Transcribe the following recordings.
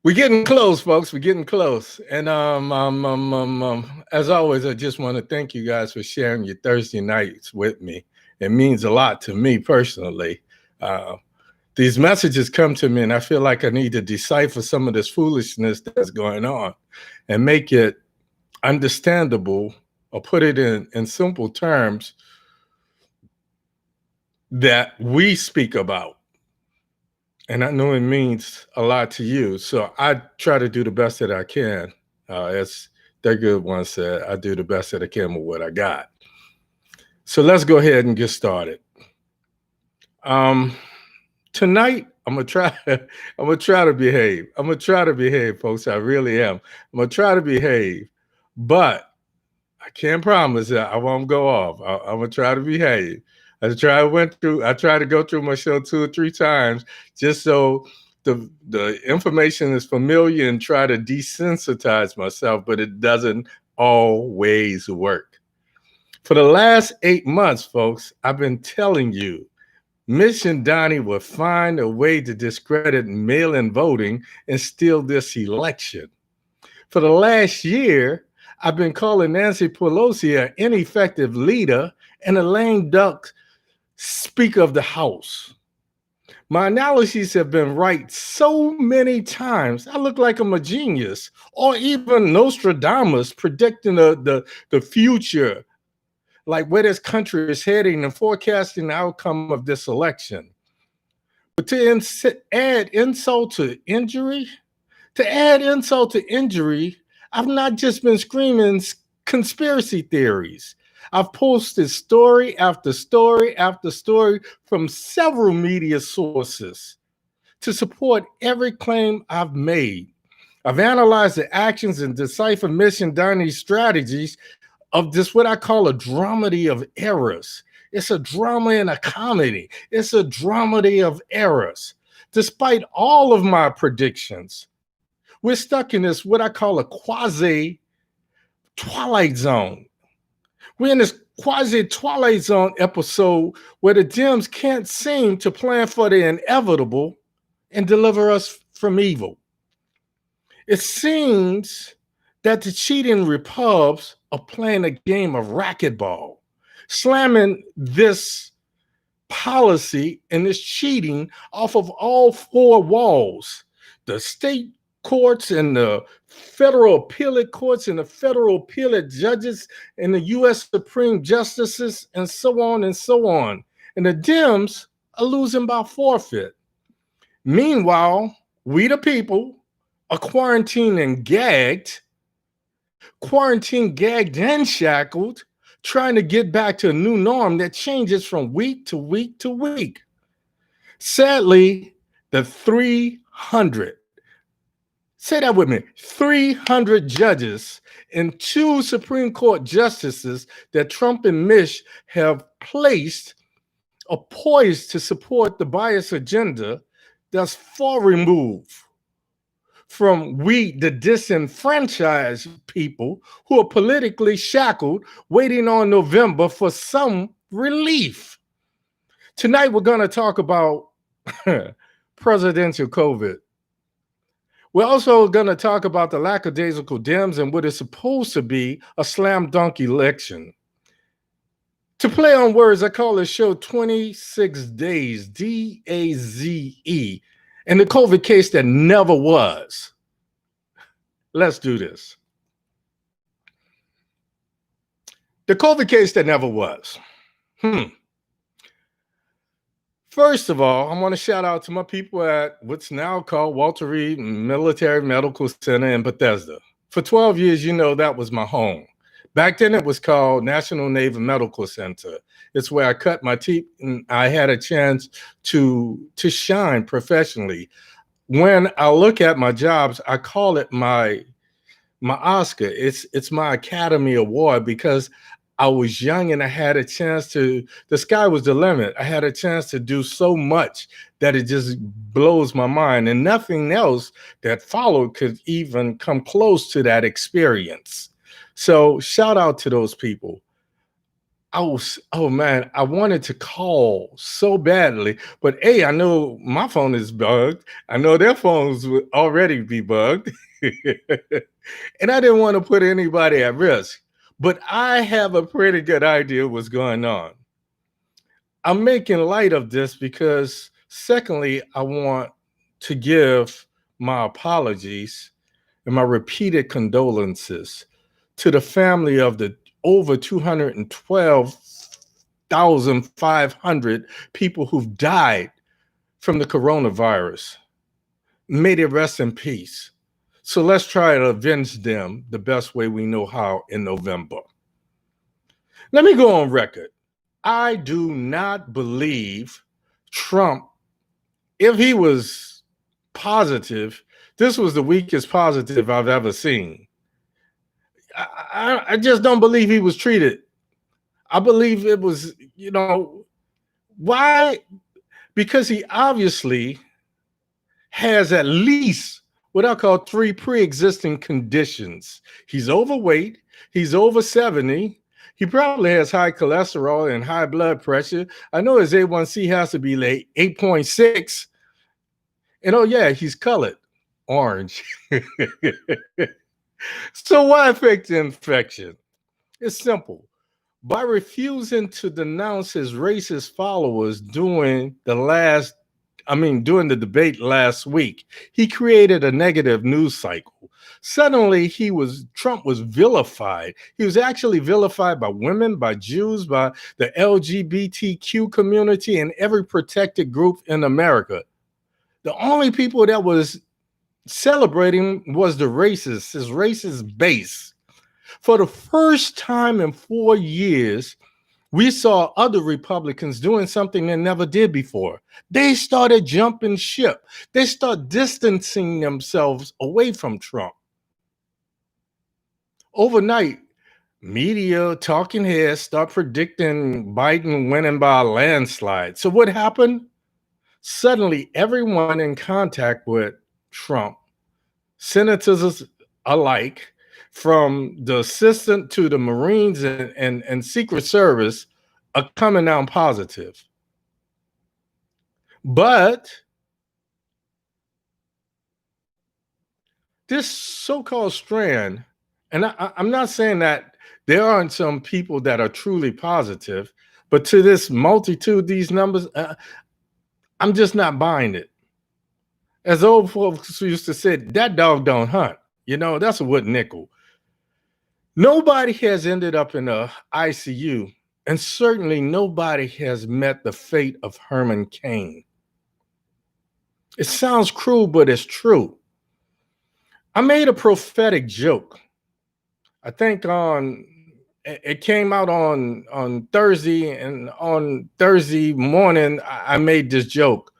We're getting close, folks. We're getting close. And as always, I just want to thank you guys for sharing your Thursday nights with me. It means a lot to me personally. These messages come to me, and I feel like I need to decipher some of this foolishness that's going on and make it understandable, or put it in simple terms that we speak about. And I know it means a lot to you. So I try to do the best that I can. As their good one said, I do the best that I can with what I got. So let's go ahead and get started. Tonight, I'm gonna try to behave. I'm gonna try to behave, folks. I really am. I'm gonna try to behave, but I can't promise that I won't go off. I'm gonna try to behave. I tried to go through my show 2 or 3 times just so the information is familiar and try to desensitize myself, but it doesn't always work. For the last 8 months, folks, I've been telling you, Mission Donnie will find a way to discredit mail-in voting and steal this election. For the last year, I've been calling Nancy Pelosi an ineffective leader and a lame duck Speaker of the House. My analyses have been right so many times. I look like I'm a genius, or even Nostradamus predicting the future, like where this country is heading and forecasting the outcome of this election. But to add insult to injury, I've not just been screaming conspiracy theories. I've posted story after story after story from several media sources to support every claim I've made. I've analyzed the actions and deciphered Mission Donnie's strategies of this, what I call a dramedy of errors. It's a drama and a comedy. It's a dramedy of errors. Despite all of my predictions, we're stuck in this, what I call a quasi Twilight Zone. We're in this quasi-Twilight Zone episode where the Dems can't seem to plan for the inevitable and deliver us from evil. It seems that the cheating repubs are playing a game of racquetball, slamming this policy and this cheating off of all 4 walls. The state courts and the federal appellate courts and the federal appellate judges and the U.S. Supreme Justices and so on and so on. And the Dems are losing by forfeit. Meanwhile, we the people are quarantined and gagged and shackled, trying to get back to a new norm that changes from week to week to week. Sadly, the 300, say that with me, 300 judges and 2 Supreme Court justices that Trump and Mish have placed are poised to support the bias agenda that's far removed from we, the disenfranchised people who are politically shackled, waiting on November for some relief. Tonight, we're going to talk about presidential COVID. We're also going to talk about the lackadaisical Dems and what is supposed to be a slam dunk election. To play on words, I call this show 26 Days, DAZE, and the COVID case that never was. Let's do this. The COVID case that never was. First of all, I want to shout out to my people at what's now called Walter Reed Military Medical Center in Bethesda. For 12 years, you know, that was my home. Back then, it was called National Naval Medical Center. It's where I cut my teeth and I had a chance to shine professionally. When I look at my jobs, I call it my Oscar. It's my Academy Award because I was young and I had a chance to, the sky was the limit. I had a chance to do so much that it just blows my mind. And nothing else that followed could even come close to that experience. So shout out to those people. oh man, I wanted to call so badly, but A, I know my phone is bugged. I know their phones would already be bugged. And I didn't want to put anybody at risk. But I have a pretty good idea what's going on. I'm making light of this because, secondly, I want to give my apologies and my repeated condolences to the family of the over 212,500 people who've died from the coronavirus. May they rest in peace. So let's try to avenge them the best way we know how in November. Let me go on record. I do not believe Trump, if he was positive, this was the weakest positive I've ever seen. I just don't believe he was treated. I believe it was, why? Because he obviously has at least what I call 3 pre-existing conditions. He's overweight, he's over 70, he probably has high cholesterol and high blood pressure. I know his A1C has to be like 8.6. And oh yeah, he's colored orange. So why fake the infection? It's simple. By refusing to denounce his racist followers during the debate last week, he created a negative news cycle. Suddenly, Trump was vilified. He was actually vilified by women, by Jews, by the LGBTQ community, and every protected group in America. The only people that was celebrating was the racists, his racist base. For the first time in 4 years, we saw other Republicans doing something they never did before. They started jumping ship. They start distancing themselves away from Trump. Overnight, media, talking heads start predicting Biden winning by a landslide. So what happened? Suddenly, everyone in contact with Trump, senators alike, from the assistant to the Marines and Secret Service, are coming down positive. But this so-called strand, and I'm not saying that there aren't some people that are truly positive, but to this multitude, these numbers, I'm just not buying it. As old folks used to say, that dog don't hunt. That's a wood nickel. Nobody has ended up in a ICU, and certainly nobody has met the fate of Herman Cain. It sounds cruel, but it's true. I made a prophetic joke. I think it came out on Thursday, and on Thursday morning, I made this joke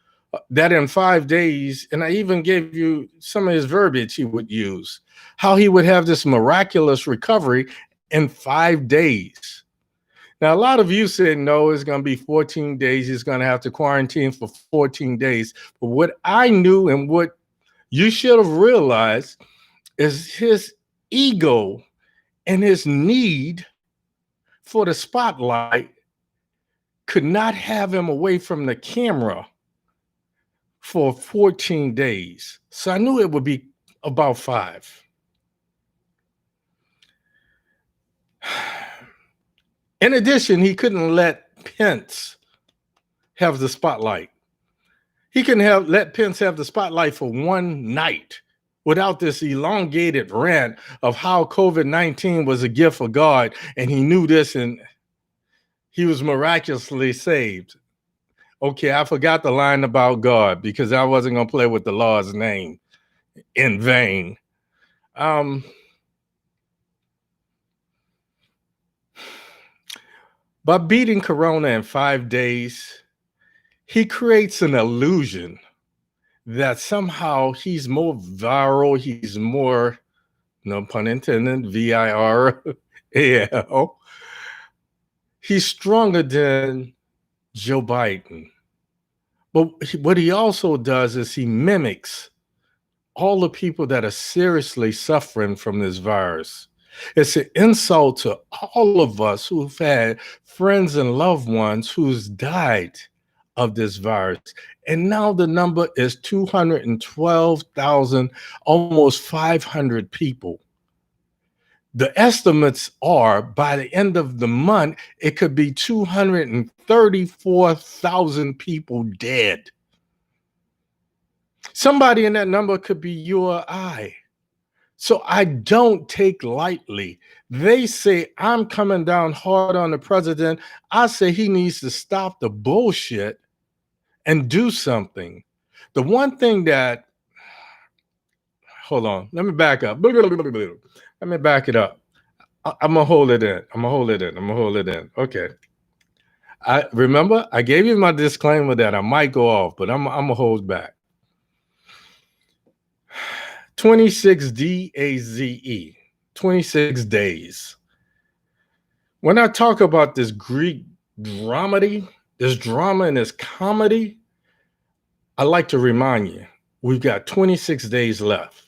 that in 5 days, and I even gave you some of his verbiage he would use, how he would have this miraculous recovery in 5 days. Now, a lot of you said, no, it's going to be 14 days. He's going to have to quarantine for 14 days. But what I knew and what you should have realized is his ego and his need for the spotlight could not have him away from the camera for 14 days. So I knew it would be about 5. In addition, he couldn't let Pence have the spotlight. He couldn't let Pence have the spotlight for one night without this elongated rant of how COVID-19 was a gift of God, and he knew this and he was miraculously saved. Okay, I forgot the line about God because I wasn't going to play with the Lord's name in vain. By beating Corona in 5 days, he creates an illusion that somehow he's more viral, he's more, no pun intended, VIRAL. He's stronger than Joe Biden. But what he also does is he mimics all the people that are seriously suffering from this virus. It's an insult to all of us who've had friends and loved ones who's died of this virus. And now the number is 212,000, almost 500 people. The estimates are by the end of the month, it could be 234,000 people dead. Somebody in that number could be you or I. So I don't take lightly. They say I'm coming down hard on the president. I say he needs to stop the bullshit and do something. The one thing that, hold on, let me back up. Let me back it up. I'm gonna hold it in. I'm gonna hold it in. I'm gonna hold it in. Okay. I remember I gave you my disclaimer that I might go off, but I'm gonna hold back. 26 DAZE, 26 days. When I talk about this Greek dramedy, this drama and this comedy, I like to remind you, we've got 26 days left.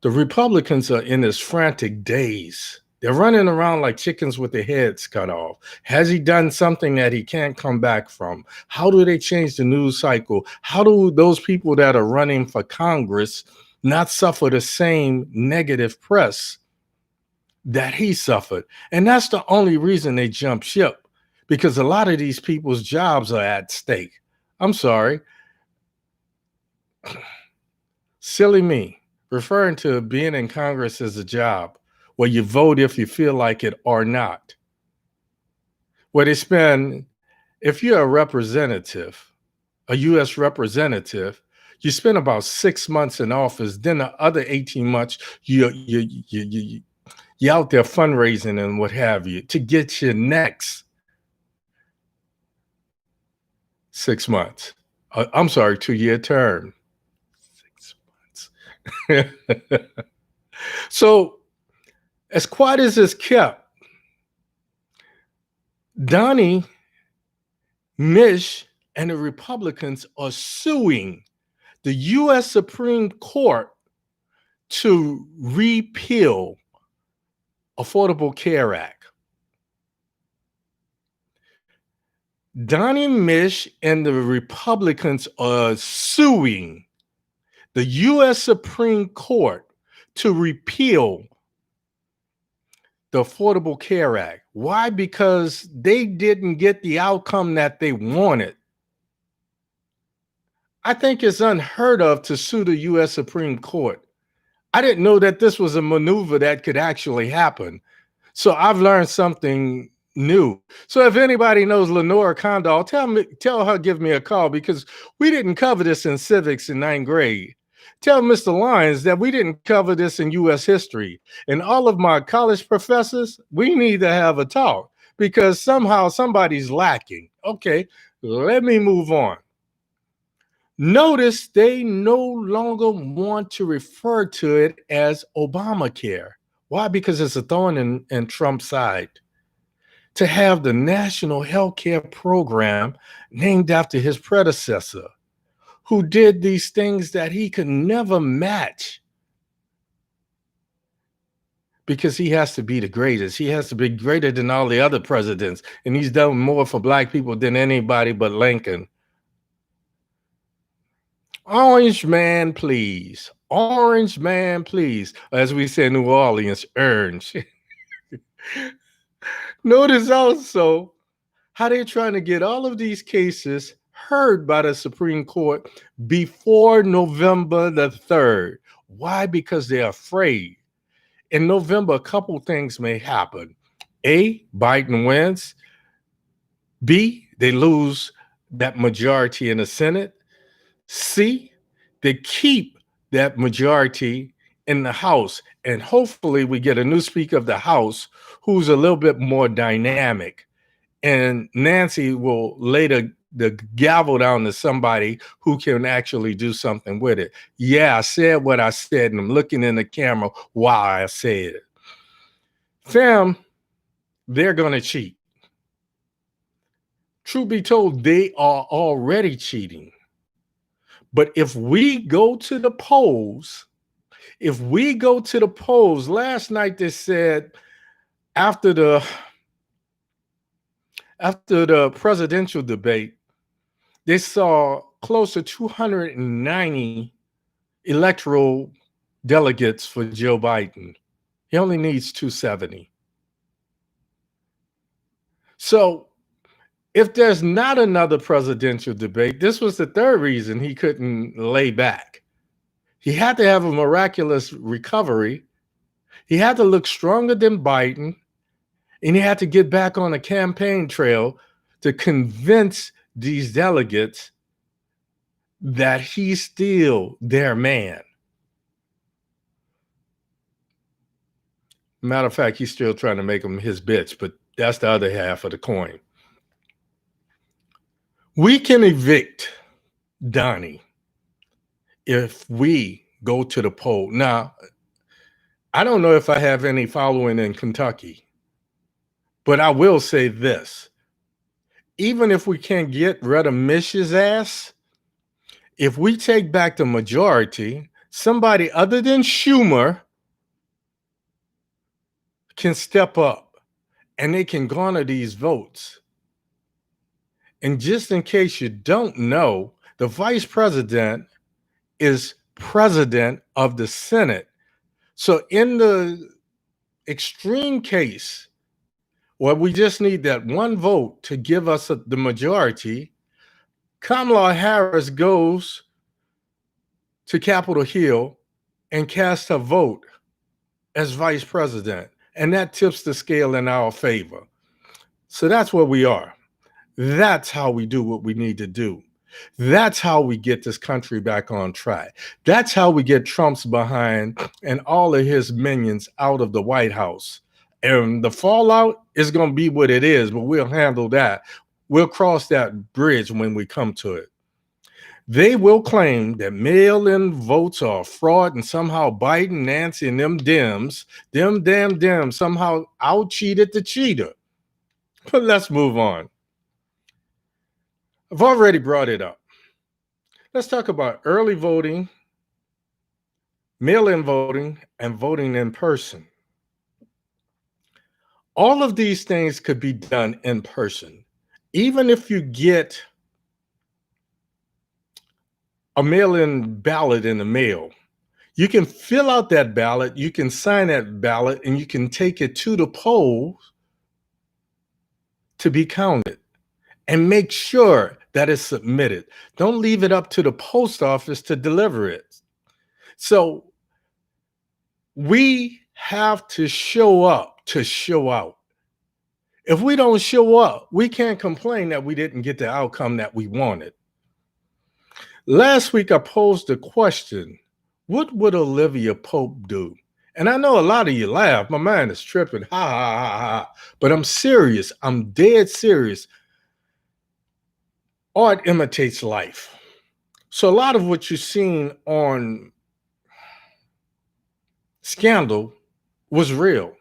The Republicans are in this frantic daze. They're running around like chickens with their heads cut off. Has he done something that he can't come back from? How do they change the news cycle? How do those people that are running for Congress not suffer the same negative press that he suffered? And that's the only reason they jump ship, because a lot of these people's jobs are at stake. I'm sorry. Silly me, referring to being in Congress as a job where you vote if you feel like it or not. Where they spend, if you're a representative, a U.S. representative, you spend about 6 months in office. Then the other 18 months, you're out there fundraising and what have you to get your next 6 months. I'm sorry, 2-year term. 6 months. So, as quiet as it's kept, Donnie, Mish, and the Republicans are suing the U.S. Supreme Court to repeal Affordable Care Act. Donnie Mish and the Republicans are suing the U.S. Supreme Court to repeal the Affordable Care Act. Why? Because they didn't get the outcome that they wanted. I think it's unheard of to sue the U.S. Supreme Court. I didn't know that this was a maneuver that could actually happen. So I've learned something new. So if anybody knows Lenora Condall, tell her, give me a call, because we didn't cover this in civics in 9th grade. Tell Mr. Lyons that we didn't cover this in U.S. history. And all of my college professors, we need to have a talk, because somehow somebody's lacking. Okay, let me move on. Notice they no longer want to refer to it as Obamacare. Why? Because it's a thorn in Trump's side. To have the National Healthcare Program named after his predecessor, who did these things that he could never match, because he has to be the greatest. He has to be greater than all the other presidents, and he's done more for Black people than anybody but Lincoln. Orange man, please. Orange man, please. As we say in New Orleans, orange. Notice also how they're trying to get all of these cases heard by the Supreme Court before November the 3rd. Why? Because they're afraid. In November, a couple things may happen. A, Biden wins. B, they lose that majority in the Senate. C, they keep that majority in the House. And hopefully we get a new Speaker of the House who's a little bit more dynamic. And Nancy will lay the gavel down to somebody who can actually do something with it. Yeah, I said what I said, and I'm looking in the camera while I said it. Fam, they're going to cheat. Truth be told, they are already cheating. But if we go to the polls If we go to the polls, last night they said after the presidential debate, they saw close to 290 electoral delegates for Joe Biden. He only needs 270. So if there's not another presidential debate, this was the third reason he couldn't lay back. He had to have a miraculous recovery. He had to look stronger than Biden, and he had to get back on the campaign trail to convince these delegates that he's still their man. Matter of fact, he's still trying to make him his bitch, but that's the other half of the coin. We can evict Donnie if we go to the poll. Now, I don't know if I have any following in Kentucky, but I will say this. Even if we can't get rid of Mish's ass, if we take back the majority, somebody other than Schumer can step up and they can garner these votes. And just in case you don't know, the vice president is president of the Senate. So in the extreme case where we just need that one vote to give us the majority, Kamala Harris goes to Capitol Hill and casts her vote as vice president. And that tips the scale in our favor. So that's where we are. That's how we do what we need to do. That's how we get this country back on track. That's how we get Trump's behind and all of his minions out of the White House. And the fallout is going to be what it is, but we'll handle that. We'll cross that bridge when we come to it. They will claim that mail-in votes are fraud and somehow Biden, Nancy, and them damn Dems somehow out-cheated the cheater. But let's move on. I've already brought it up. Let's talk about early voting, mail-in voting, and voting in person. All of these things could be done in person. Even if you get a mail-in ballot in the mail, you can fill out that ballot, you can sign that ballot, and you can take it to the polls to be counted. And make sure that it's submitted. Don't leave it up to the post office to deliver it. So we have to show up to show out. If we don't show up, we can't complain that we didn't get the outcome that we wanted. Last week, I posed a question. What would Olivia Pope do? And I know a lot of you laugh. My mind is tripping. Ha, ha, ha, ha. But I'm serious. I'm dead serious. Art imitates life. So a lot of what you've seen on Scandal was real.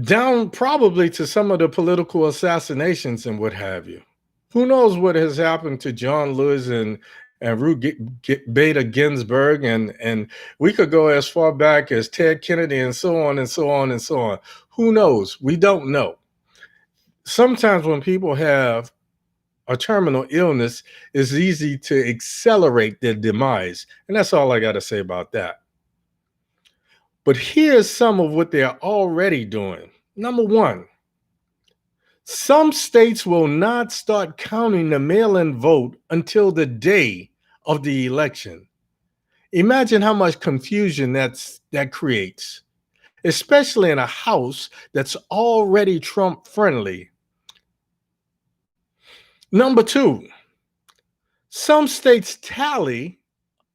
Down probably to some of the political assassinations and what have you. Who knows what has happened to John Lewis and Ruth Bader Ginsburg, and we could go as far back as Ted Kennedy and so on and so on and so on. Who knows? We don't know. Sometimes when people have a terminal illness, it's easy to accelerate their demise. And that's all I got to say about that. But here's some of what they're already doing. Number one, some states will not start counting the mail-in vote until the day of the election. Imagine how much confusion that creates, especially in a House that's already Trump-friendly. Number two, some states tally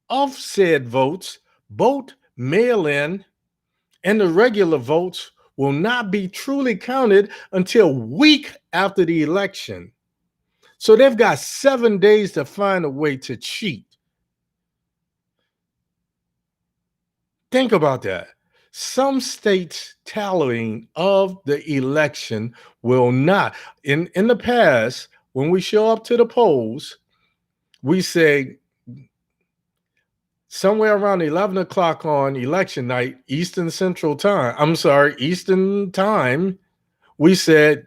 of said votes, both mail-in and the regular votes, will not be truly counted until a week after the election. So they've got 7 days to find a way to cheat. Think about that. Some states tallying of the election will not. In the past, when we show up to the polls, we say somewhere around 11 o'clock on election night, Eastern Time, we said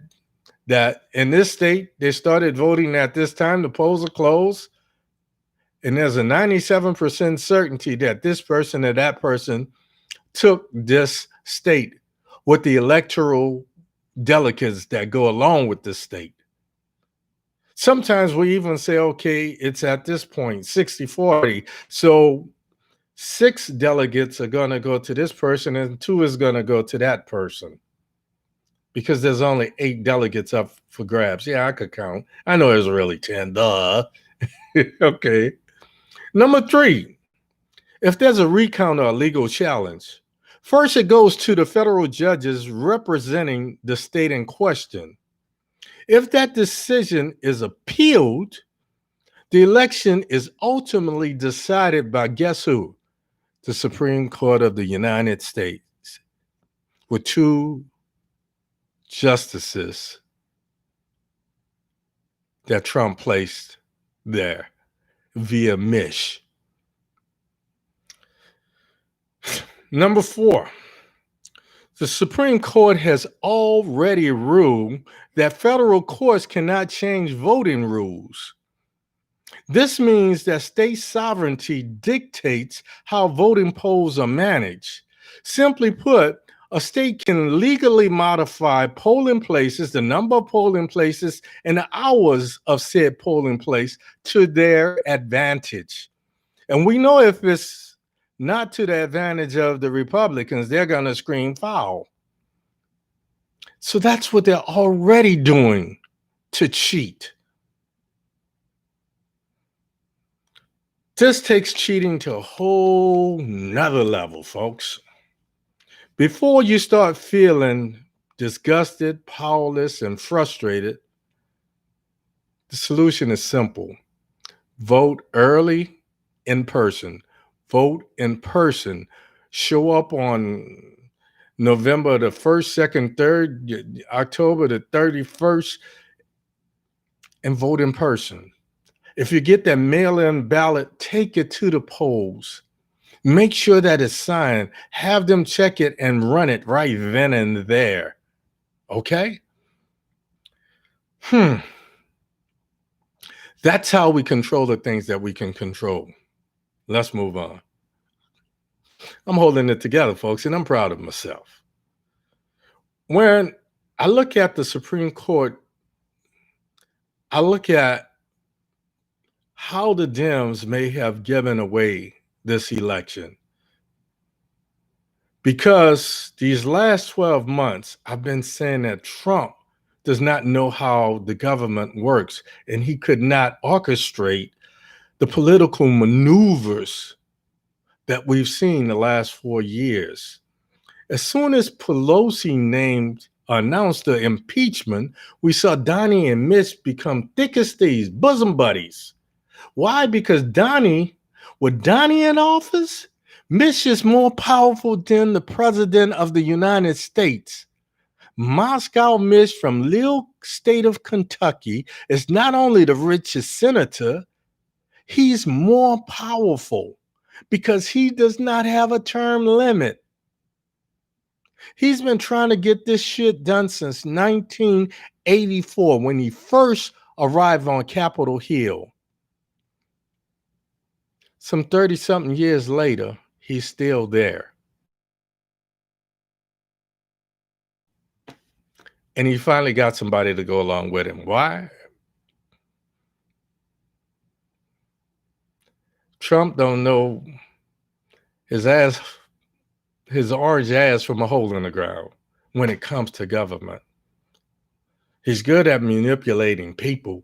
that in this state, they started voting at this time, the polls are closed, and there's a 97% certainty that this person or that person took this state with the electoral delegates that go along with this state. Sometimes we even say, okay, it's at this point 60-40. So 6 delegates are going to go to this person and 2 is going to go to that person, because there's only 8 delegates up for grabs. Yeah, I could count. I know there's really 10. Duh. Okay. Number 3, if there's a recount or a legal challenge, first it goes to the federal judges representing the state in question. If that decision is appealed, the election is ultimately decided by guess who? The Supreme Court of the United States, with 2 justices that Trump placed there via Mish. Number 4, the Supreme Court has already ruled that federal courts cannot change voting rules. This means that state sovereignty dictates how voting polls are managed. Simply put, a state can legally modify polling places, the number of polling places, and the hours of said polling place to their advantage. And we know if it's not to the advantage of the Republicans, they're going to scream foul. So that's what they're already doing to cheat. This takes cheating to a whole nother level, folks. Before you start feeling disgusted, powerless, and frustrated, the solution is simple. Vote early in person. Vote in person. Show up on November the 1st, 2nd, 3rd, October the 31st, and vote in person. If you get that mail-in ballot, take it to the polls. Make sure that it's signed. Have them check it and run it right then and there. Okay? That's how we control the things that we can control. Let's move on. I'm holding it together, folks, and I'm proud of myself. When I look at the Supreme Court, I look at how the Dems may have given away this election. Because these last 12 months, I've been saying that Trump does not know how the government works, and he could not orchestrate the political maneuvers that we've seen the last 4 years. As soon as Pelosi announced the impeachment, we saw Donnie and Mitch become thick as thieves, bosom buddies. Why? Because with Donnie in office, Mitch is more powerful than the president of the United States. Moscow Mitch from little state of Kentucky is not only the richest senator, he's more powerful because he does not have a term limit. He's been trying to get this shit done since 1984 when he first arrived on Capitol Hill. Some 30-something years later, he's still there. And he finally got somebody to go along with him. Why? Trump don't know his orange ass from a hole in the ground when it comes to government. He's good at manipulating people,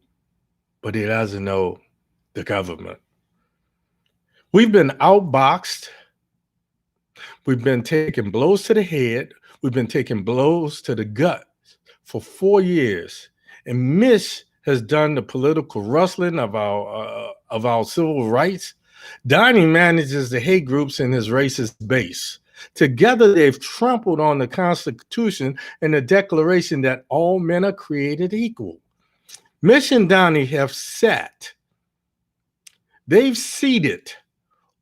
but he doesn't know the government. We've been outboxed. We've been taking blows to the head. We've been taking blows to the gut for 4 years. And Mitch has done the political rustling of our civil rights. Donnie manages the hate groups in his racist base. Together, they've trampled on the Constitution and the declaration that all men are created equal. Mitch and Donnie have they've seated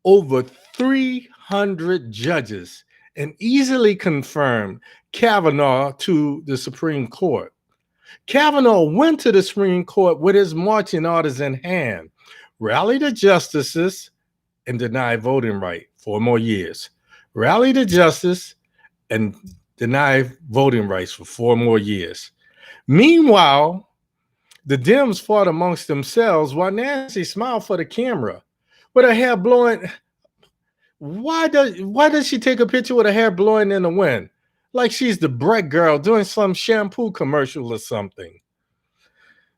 over 300 judges and easily confirmed Kavanaugh to the Supreme Court. Kavanaugh went to the Supreme Court with his marching orders in hand, rallied the justices, and denied voting right 4 more years. Rallied the justice and denied voting rights for 4 more years. Meanwhile, the Dems fought amongst themselves while Nancy smiled for the camera with her hair blowing. Why does she take a picture with her hair blowing in the wind? Like she's the Brett girl doing some shampoo commercial or something.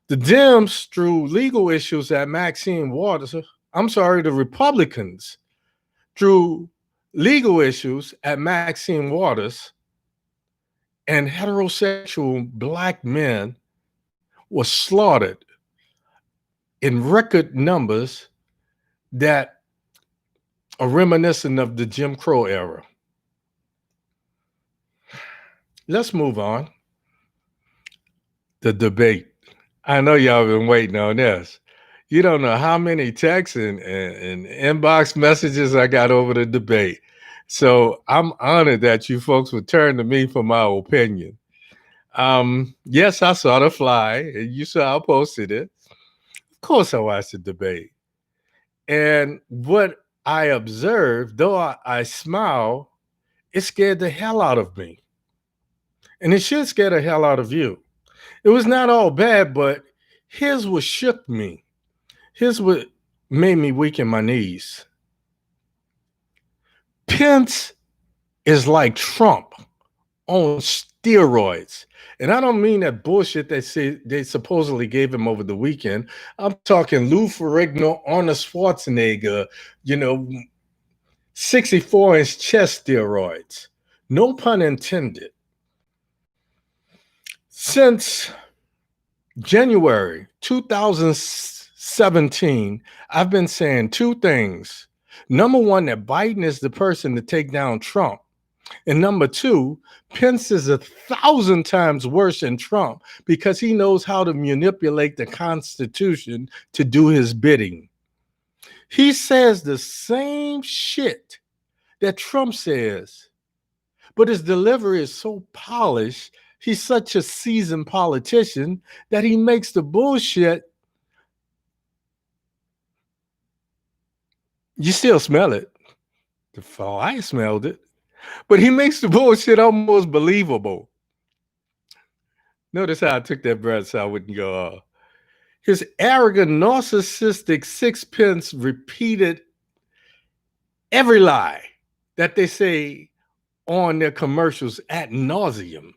The Dems threw legal issues at Maxine Waters. The Republicans threw legal issues at Maxine Waters, and heterosexual black men were slaughtered in record numbers that are reminiscent of the Jim Crow era. Let's move on. The debate. I know y'all been waiting on this. You don't know how many texts and inbox messages I got over the debate. So I'm honored that you folks would turn to me for my opinion. Yes, I saw the fly, and you saw I posted it. Of course I watched the debate. And what I observed, though I smile, it scared the hell out of me. And it should scare the hell out of you. It was not all bad, but here's what shook me. Here's what made me weaken my knees. Pence is like Trump on steroids. And I don't mean that bullshit they say they supposedly gave him over the weekend. I'm talking Lou Ferrigno, Arnold Schwarzenegger, 64-inch chest steroids. No pun intended. Since January 2017, I've been saying 2 things. Number 1, that Biden is the person to take down Trump. And number 2, Pence is 1,000 times worse than Trump because he knows how to manipulate the Constitution to do his bidding. He says the same shit that Trump says, but his delivery is so polished. He's such a seasoned politician that he makes the bullshit. You still smell it. I smelled it. But he makes the bullshit almost believable. Notice how I took that breath so I wouldn't go, His arrogant, narcissistic sixpence repeated every lie that they say on their commercials ad nauseum.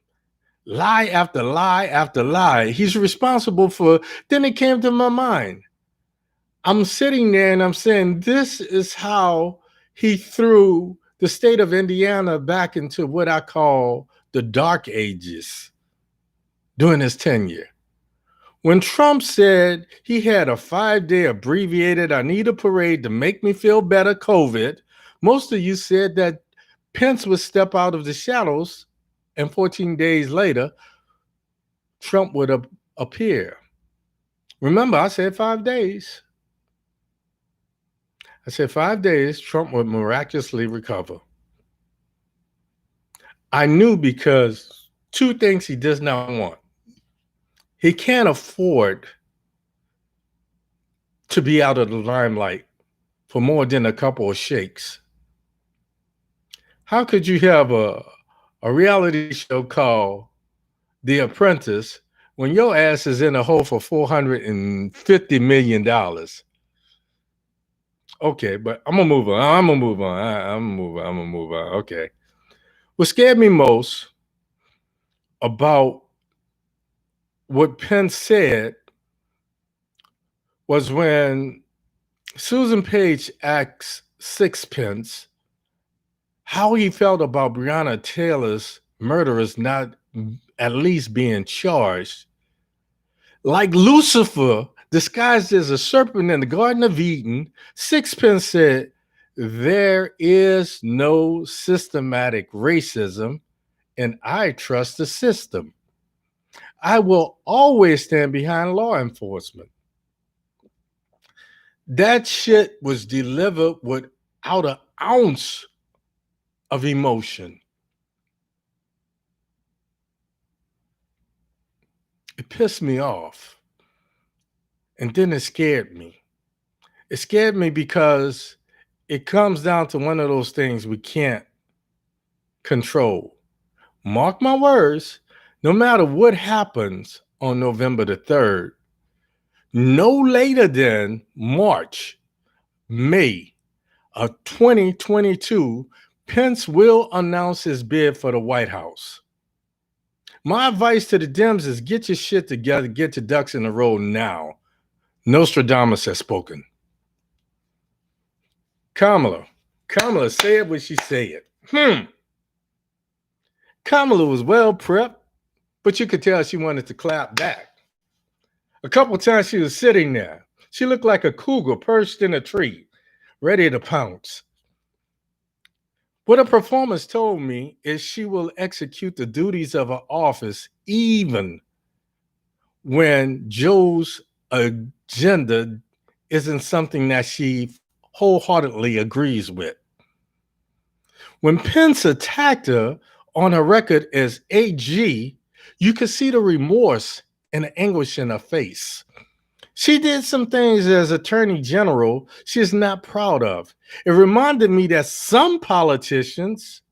Lie after lie after lie. He's responsible for, then it came to my mind. I'm sitting there and I'm saying, this is how he threw the state of Indiana back into what I call the dark ages during his tenure. When Trump said he had a 5-day abbreviated I need a parade to make me feel better COVID, most of you said that Pence would step out of the shadows and 14 days later, Trump would appear. Remember, I said 5 days. I said 5 days, Trump would miraculously recover. I knew because 2 things he does not want. He can't afford to be out of the limelight for more than a couple of shakes. How could you have a reality show called The Apprentice when your ass is in a hole for $450 million? Okay, but I'm gonna move on. Okay. What scared me most about what Pence said was when Susan Page asked Sixpence how he felt about Breonna Taylor's murderers not at least being charged. Like Lucifer, disguised as a serpent in the Garden of Eden, Sixpence said, there is no systematic racism, and I trust the system. I will always stand behind law enforcement. That shit was delivered with without an ounce of emotion. It pissed me off. And then it scared me. It scared me because it comes down to one of those things we can't control. Mark my words, no matter what happens on November the 3rd, no later than March, May of 2022, Pence will announce his bid for the White House. My advice to the Dems is get your shit together, get your ducks in a row now. Nostradamus has spoken. Kamala, say it when she say it. Kamala was well prepped, but you could tell she wanted to clap back. A couple times she was sitting there. She looked like a cougar perched in a tree, ready to pounce. What her performance told me is she will execute the duties of her office even when Joe's agenda isn't something that she wholeheartedly agrees with. When Pence attacked her on her record as AG, you could see the remorse and the anguish in her face. She did some things as Attorney General she is not proud of. It reminded me that some politicians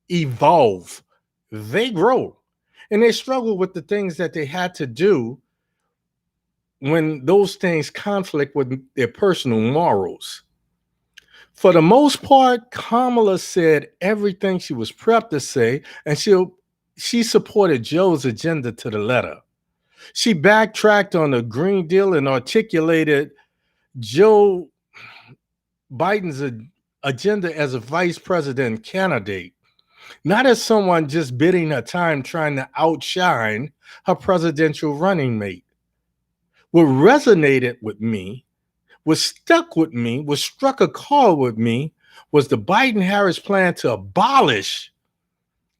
evolve, they grow, and they struggle with the things that they had to do when those things conflict with their personal morals. For the most part, Kamala said everything she was prepped to say, and she supported Joe's agenda to the letter. She backtracked on the Green Deal and articulated Joe Biden's agenda as a vice president candidate, not as someone just bidding her time trying to outshine her presidential running mate. What resonated with me, what stuck with me, what struck a chord with me was the Biden-Harris plan to abolish,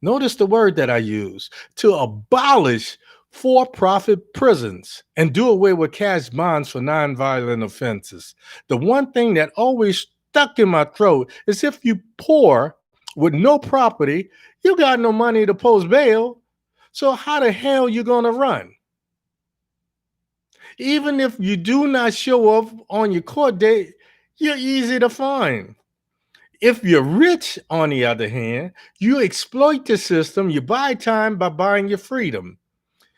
notice the word that I use, to abolish for-profit prisons and do away with cash bonds for nonviolent offenses. The one thing that always stuck in my throat is if you poor with no property, you got no money to post bail. So how the hell you gonna run? Even if you do not show up on your court date, you're easy to find. If you're rich, on the other hand, you exploit the system, you buy time by buying your freedom.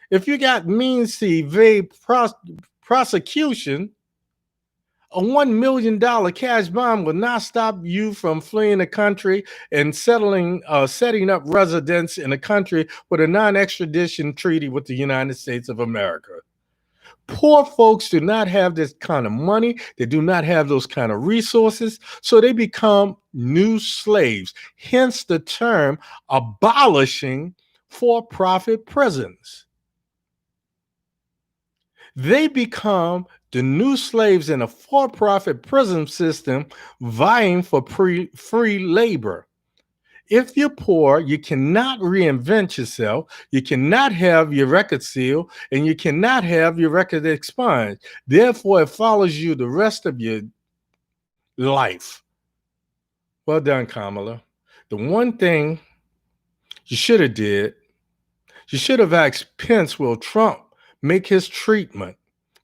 If you got means to evade prosecution, a $1 million cash bond will not stop you from fleeing the country and setting up residence in a country with a non-extradition treaty with the United States of America. Poor folks do not have this kind of money. They do not have those kind of resources. So they become new slaves. Hence the term abolishing for-profit prisons. They become the new slaves in a for-profit prison system vying for free labor. If you're poor, you cannot reinvent yourself, you cannot have your record sealed, and you cannot have your record expunged. Therefore, it follows you the rest of your life. Well done, Kamala. The one thing you should have did, you should have asked Pence, will Trump make his treatment,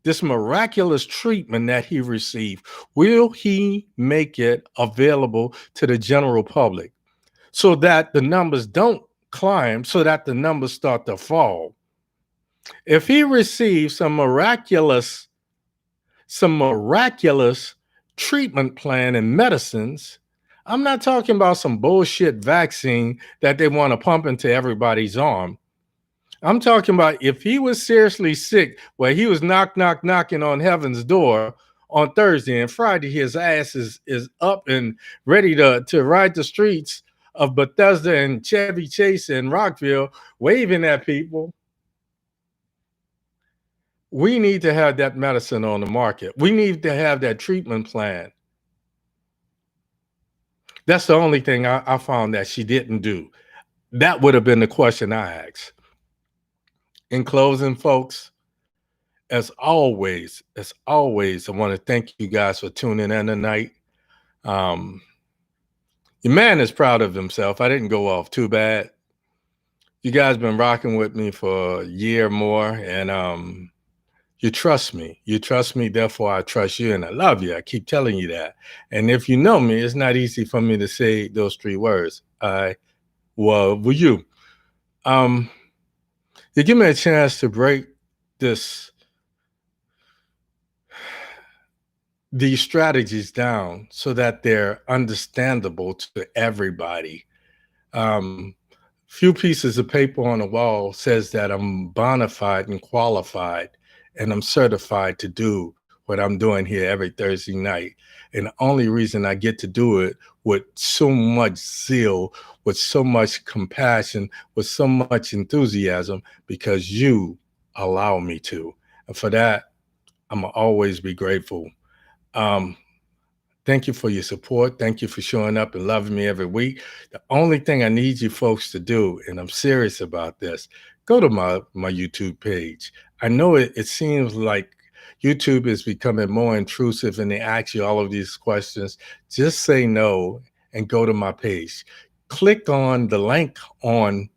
this miraculous treatment that he received, will he make it available to the general public so that the numbers don't climb, so that the numbers start to fall? If he receives some miraculous treatment plan and medicines, I'm not talking about some bullshit vaccine that they want to pump into everybody's arm. I'm talking about if he was seriously sick, where he was knocking on heaven's door on Thursday, and Friday his ass is up and ready to ride the streets of Bethesda and Chevy Chase and Rockville, waving at people. We need to have that medicine on the market. We need to have that treatment plan. That's the only thing I found that she didn't do. That would have been the question I asked. In closing, folks, as always, I want to thank you guys for tuning in tonight. Your man is proud of himself. I didn't go off too bad. You guys been rocking with me for a year more, and you trust me. You trust me, therefore I trust you, and I love you. I keep telling you that. And if you know me, it's not easy for me to say those 3 words. I love you. You give me a chance to break this these strategies down so that they're understandable to everybody. Few pieces of paper on the wall says that I'm bona fide and qualified, and I'm certified to do what I'm doing here every Thursday night. And the only reason I get to do it with so much zeal, with so much compassion, with so much enthusiasm, because you allow me to. And for that, I'm gonna always be grateful. Um, Thank you for your support. Thank you for showing up and loving me every week. The only thing I need you folks to do, and I'm serious about this, go to my YouTube page. I know it seems like YouTube is becoming more intrusive and they ask you all of these questions. Just say no and go to my page. Click on the link on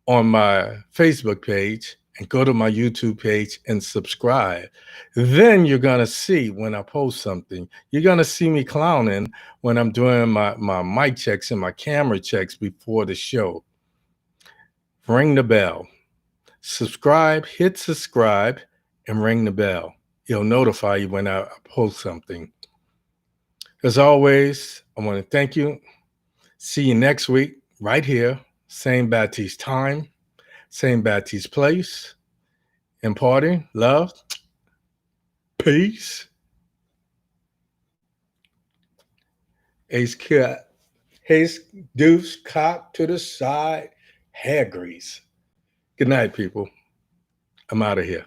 my Facebook page and go to my YouTube page and subscribe. Then you're going to see when I post something. You're going to see me clowning when I'm doing my mic checks and my camera checks before the show. Ring the bell. Subscribe, hit subscribe, and ring the bell. It'll notify you when I post something. As always, I want to thank you. See you next week right here. Same Baptiste time. Same Baptiste place. Imparting love, peace. Ace cut, ace deuce cock to the side, hair grease. Good night, people. I'm out of here.